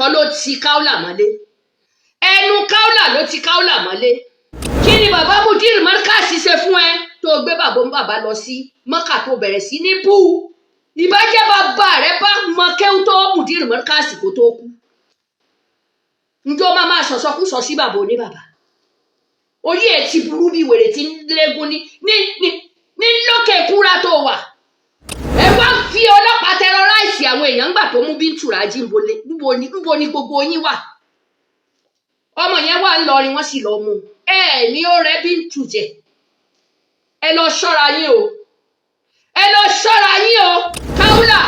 kan ló ti Kaola mọ́lé ẹnu Kaola ló ti Kaola mọ́lé kí ni bàbá mudir markasi ṣe fún ẹ tó gbé bàbá lọ sí Mọ́kà tó bẹ̀rẹ̀ sí ní bú ìbàjẹ́ bàbá rẹ bá mọ kéwú tó mudir markasi kó tó kú njọ́ máa sọ̀sọ́kú sọ sí bàbá oníbàbá orí ẹ̀ ti burú bí wèrè tí ń léegun ní lókè kúra tó wà ẹ wá fi ọlọ́pàá tẹrọráìsì àwọn èèyàn ńgbà tó mú Bíntù Rájí níbo ni gbogbo yín wà ọmọ yẹn wà ńlọrin wọ́n sì lọ mú ní ó rẹ Bíntù jẹ ẹ lọ ṣọ́ra yín o Kaola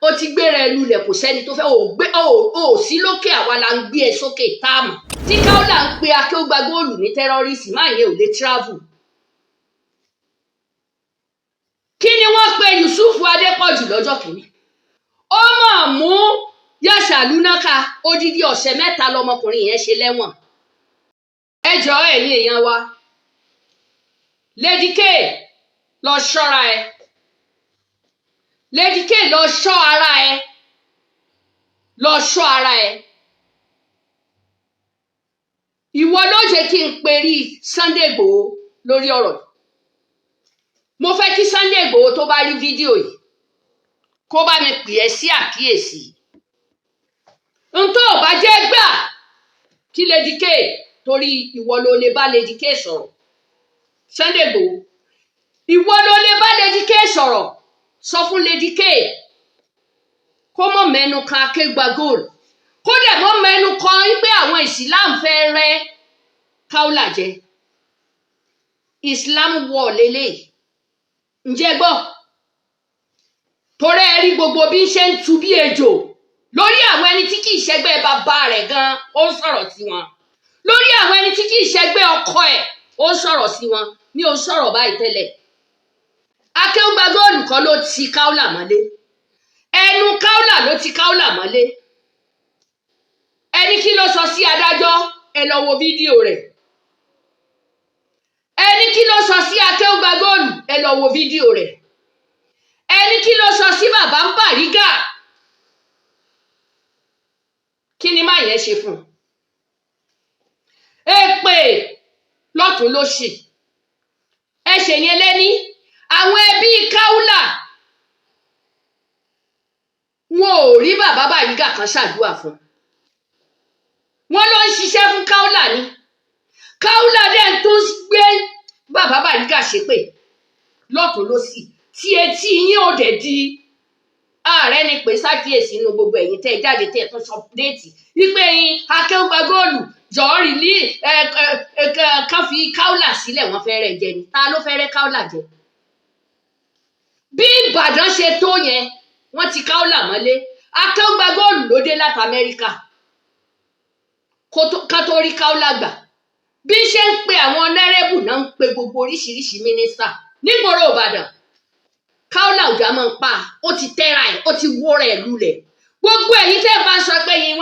ó ti gbéra ẹ lulẹ̀ kò sẹ́ni tó fẹ́ ò sí lókè àwa la ń gbé ẹ sókè táàmù tí Kaola ń pe Akeugbagold ní tẹ́rọ́rìsì máa yẹ ò lè travel. Kí ni wọ́n pe Yusufu Adépọ̀jù lọ́jọ́ kìíní ó mọ̀ mú Yàṣàlú náà odidi ọ̀sẹ̀ 3 lọmọkùnrin yẹn ṣe lẹ́wọ̀n. Ẹ jọ̀ọ́ ẹ̀yin èèyàn wa Lady K lọ ṣọ́ra ẹ Lady K lọ ṣọ́ ara ẹ ìwọ ló jẹ́ kí n perí Sunday Igboho lórí ọ̀rọ̀ mo fẹ́ kí Sunday Igboho tó bá rí fídíò yìí kó bá mi pè ẹ́ sí àkíyèsí n tó bá jẹ́ gbà kí Lady K torí ìwọ ló lè bá Lady K sọ̀rọ̀ Sunday Igboho ìwọ ló lè bá Lady K sọ̀rọ̀ sọ fún Lady K kó mọ̀ mẹ́nu kan Akeugbagold kó dẹ̀ mọ́ mẹ́nu kan pé àwọn Islam fẹ́ rẹ́ Kaola jẹ Islam wọ̀ lélẹ̀ ǹjẹ́ gbọ́ torí ẹ rí gbogbo bí ń ṣe ń tu bí ejò lórí àwọn ẹni tí kì í ṣẹgbẹ́ bàbá rẹ̀ gan ó ń sọ̀rọ̀ sí wọn lórí àwọn ẹni tí kì í ṣẹgbẹ́ ọkọ ẹ̀ ó ń sọ̀rọ̀ sí wọn ní ó ń sọ̀rọ̀ báyìí tẹ́lẹ̀ Akeugbagold kan ló ti Kaola mọ́lé ẹnu Kaola ló ti Kaola mọ́lé ẹni kí ló sọ sí adájọ́ ẹ lọ wo fídíò rẹ̀ ẹni kí ló sọ sí Akeugbagold ẹ lọ wo fídíò rẹ̀ ẹni kí ló sọ sí bàbá ń Bàrígà kí ni má yẹn ṣe fún èpè lọ́tún lósì ẹ ṣe yẹn lẹ́ni àwọn ẹbí Kaola wọn ò rí bàbá Bàrígà kan ṣàdúrà fún wọn ló ń ṣiṣẹ́ fún Kaola ni Kaola dẹ̀ tó gbé bàbá Bàrígà ṣépè lọ́tún lósì tí etí yín ò dẹ̀ di ààrẹ ni pé ṣàkíyèsí inú gbogbo ẹ̀yin tẹ́ jáde tẹ́ tó sọ déètì wípé Akeugbagold jọ̀ọ́rì ní kan fi Kaola sílẹ̀ wọ́n fẹ́ rẹ̀ jẹ ni ta ló fẹ́ rẹ́ Kaola jẹ bí Ìbàdàn ṣe tó yẹn wọ́n ti Kaola mọ́lé Akeugbagold ló dé láti Amẹ́ríkà ká tó rí Kaola gbà bí ṣe ń pe àwọn ọ̀nẹ́rẹ́bù náà ń pe gbogbo oríṣiríṣi mínísítà nígboro Ìbàdàn Kaola ọjà máa ń pa ó ti tẹ́ra ẹ̀ ó ti wó rẹ̀ lulẹ̀ gbogbo ẹ̀yin tẹ́ bá sọ pé yín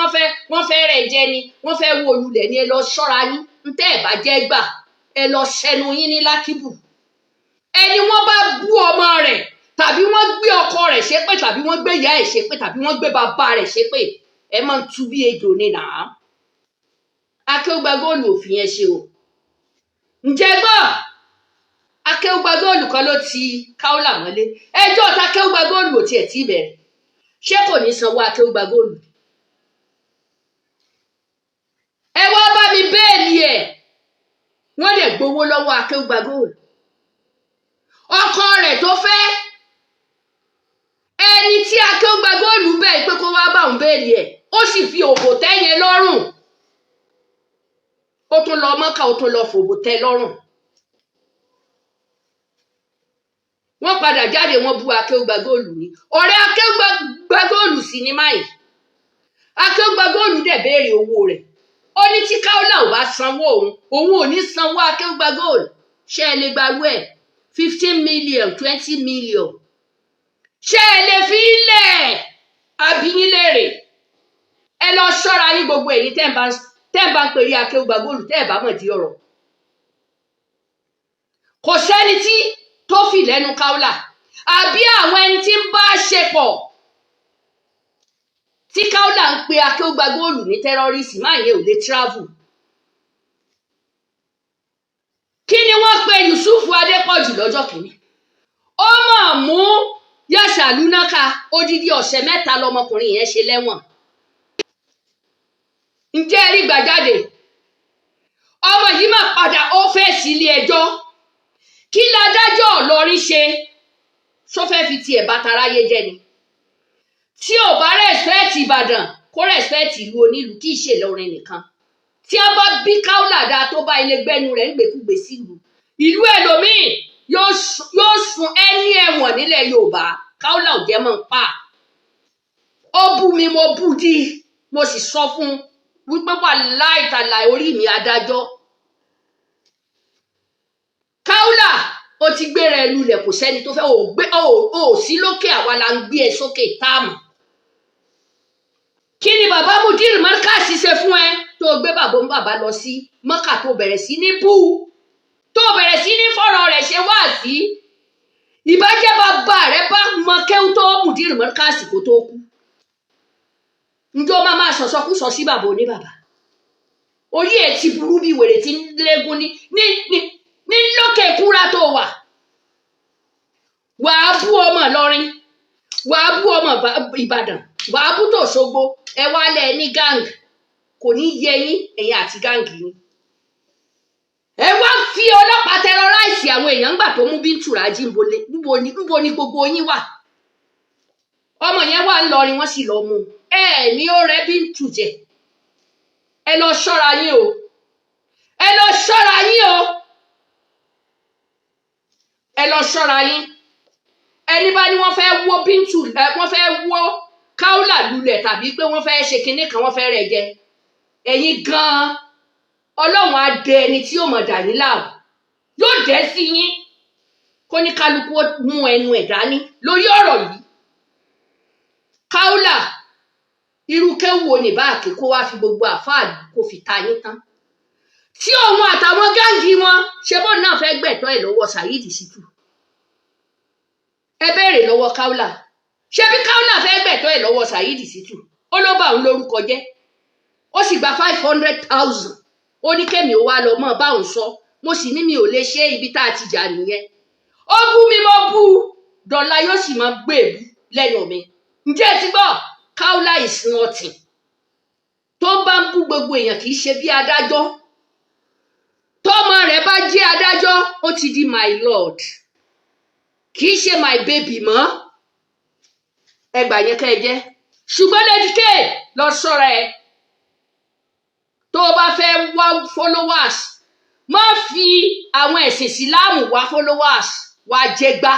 wọ́n fẹ́ rẹ̀ jẹ ni wọ́n fẹ́ wó lulẹ̀ ni ẹ lọ ṣọ́ra yín ń tẹ́ ẹ̀ bá jẹ́ gbà ẹ lọ ṣẹnu yín ní lákìbù ẹni wọ́n bá bú ọmọ rẹ̀ tàbí wọ́n gbé ọkọ rẹ̀ ṣépè tàbí wọ́n gbé ìyá ẹ̀ ṣépè tàbí wọ́n gbé bàbá rẹ̀ ṣépè ẹ máa ń tú bí ejò ni nàá Akeugbagold òfin yẹn ṣe o ǹjẹ́ gbọ́ Akeugbagold kan ló ti Kaola mọ́lé ẹjọ́ ta Akeugbagold ò tiẹ̀ tí bẹ̀rẹ̀ ṣé kò ní sanwó Akeugbagold ẹ wá bá mi bẹ́ẹ̀lì ẹ̀ wọ́n dẹ̀ gbowó lọ́wọ́ Akeugbagold ọkọ rẹ̀ tó fẹ́ ẹni tí Akeugbagold bẹ́ẹ̀ pé kó wá bá òun bẹ́ẹ̀lì ẹ̀ ó sì fi òbò tẹ́ yẹn lọ́rùn ó tún lọ Mọ́kà ó tún lọ fòbò tẹ́ lọ́rùn wọ́n padà jáde wọ́n bú Akeugbagold ní ọ̀rẹ́ Akeugbagold sì ní máyì Akeugbagold dẹ̀ béèrè owó rẹ̀ ó ní tí Kaola ò bá sanwó òun ò ní sanwó Akeugbagold ṣé ẹ lè gbarú ẹ̀ 15 million 20 million ṣé ẹ lè fi ilẹ̀ àbíyín lèrè ẹ lọ ṣọ́ra yín gbogbo èyí tẹ́ ń bá ń pèrè Akeugbagold tẹ́ ẹ̀ bá mọ̀ di ọ̀rọ̀ kò sẹ́ni tí tó fi lẹ́nu Kaola àbí àwọn ẹni tí ń bá ṣe pọ̀ tí Kaola ń pe Akeugbagold ní terrorist máa yẹn ò lè travel. Kí ni wọ́n pe Yusuf Adépọ̀jù lọ́jọ́ kìíní? Ó mọ̀ mú Yàṣàlú náà odidi ọ̀sẹ̀ 3 lọmọkùnrin yẹn ṣe lẹ́wọ̀n. Ǹjẹ́ ẹ rí gbàjáde? Ọmọ yìí máa padà ó fèsì ilé ẹjọ́. Kí ládájọ́ Ìlọrin ṣe? Ṣó fẹ́ fi tiẹ̀ bá taráyé jẹ́ ni? Tí ò bá respect Ìbàdàn kó respect ìlú onílù, kì í ṣe Ìlọrin nìkan. Tí a bá bí Kaola dáa tó bá ilé gbẹ́nu rẹ̀ ń gbèkúgbè sílùú, ìlú ẹlòmíì yóò sun ẹni ẹ̀wọ̀n nílẹ̀ Yorùbá. Kaola ò jẹ́ mọ́ ń pa. Ó bú mi, mo bú dí, mo sì sọ fún wípé wà láìtàláì orí mi adájọ́. Kaola ó ti gbéra ẹ lulẹ̀, kò sẹ́ni tó fẹ́ ò sí lókè, àwa la ń gbé ẹ sókè táàmù. Kí ni bàbá Mudir Markaz ṣe fún ẹ tó gbé bàbá lọ sí Mọ́kà tó bẹ̀rẹ̀ sí ní bú, tó bẹ̀rẹ̀ sí ní fọ̀rọ̀ rẹ̀ ṣe wáàsí? Ìbájẹ́ bàbá rẹ̀ bá mọ kéwú tó Mudir Markaz kó tó kú. Ǹjọ́ máa sọ̀sọ́kúsọ sí bàbá oníbàbá. Orí ẹ̀ ti burú bí wèrè tí ń légún ní lókè kúra tó wà. Wàá bú ọmọ Ìlọrin, wàá bú ọmọ Ìbàdàn, wàá bú t'Òṣogbo, ẹ wálẹ̀ ní gang. Kò ní yẹ yín ẹ̀yin àti gang yín. Ẹ wá fi ọlọ́pàá terrorize àwọn èèyàn gbà tó mú Bíntù Rájí. Níbo ni gbogbo yín wà? Ọmọ yẹn wà ńlọrin, wọ́n sì lọ mú. Ní ó rẹ Bíntù jẹ. Ẹ lọ ṣọ́ra yín o. Ẹ lọ ṣọ́ra yín o. Ẹ lọ ṣọ́ra yín. Ẹni bá ní wọ́n fẹ́ wó Bíntù, wọ́n fẹ́ wó Kaola lulẹ̀ tàbí pé wọ́n fẹ́ ṣe kinní kan, wọ́n fẹ́ rẹ̀ jẹ. Ẹ̀yin gan-an Ọlọ́run á dẹ ẹni tí yóò mọ̀ dà yín láàmú. Yóò dẹ́ sí yín. Kó ní kálukú mú ẹnu ẹ̀ dání lórí ọ̀rọ̀ yìí. Kaola irú kéwù wo ní báàkì kó wá fi gbogbo àfáàlì kó fi ta yín tán? Tí òun àtàwọn gáǹgì wọn ṣe bó náà fẹ́ gbẹ̀tọ́ ẹ̀ lọ́wọ́ Saheed Shittu. Ẹ béèrè lọ́wọ́ Kaola. Ṣé bí Kaola fẹ́ gbẹ̀tọ́ ẹ̀ lọ́wọ́ Saheed Shittu, ó ló bá òun lórúkọ jẹ́, ó sì gba 500,000. Ó ní kémi ó wá lọ mọ́ báwọn sọ. Mo sì ní mi ò lè ṣe ibi tá a ti jà nìyẹn. Ó bú mi, mo bú dọ̀la, yóò sì máa gbèbú lẹ́nu mi. Ǹjẹ́ ẹ ti gbọ́? Kaola is nothing. Tó bá ń bú gbogbo èèyàn kì í ṣe bí adájọ́. Tọ́mọ rẹ̀ bá jẹ́ adájọ́, ó ti di my lord, kì í ṣe my baby mọ́. Ẹgbà yẹn kẹ́ ẹ jẹ́. Ṣùgbọ́n lẹ́díkẹ́ lọ ṣọ́ra ẹ. Tó o bá fẹ́ wá followers, má fi àwọn ẹ̀sìn Ìsìláàmù wá followers, wá jẹgbá.